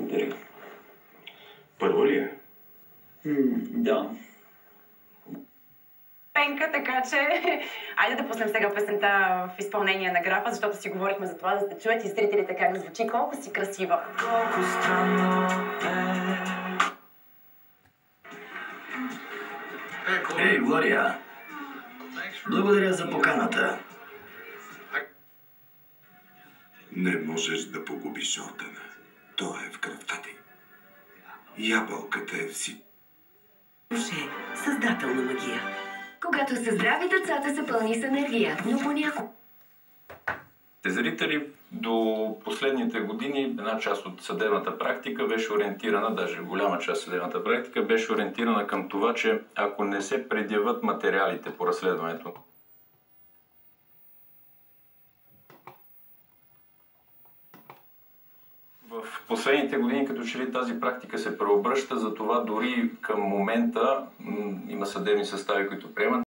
Благодаря. Първо ли е? Да. Пенка, така че айде да пуснем сега песента в изпълнение на Графа, защото си говорихме за това, да чуят и зрителите как звучи. Колко си красива! Колко странно е. Ей, Глория! Благодаря за поканата. Не можеш да погубиш Ордена. Той е в кръвта ти. Ябълката е в си. Създател на магия. Когато са здрави, децата са пълни с енергия, но понякога... Зрители до последните години една част от съдебната практика беше ориентирана, даже голяма част от съдебната практика беше ориентирана към това, че ако не се предявят материалите по разследването, в последните години като че ли тази практика се преобръща, затова дори към момента има съдебни състави, които приемат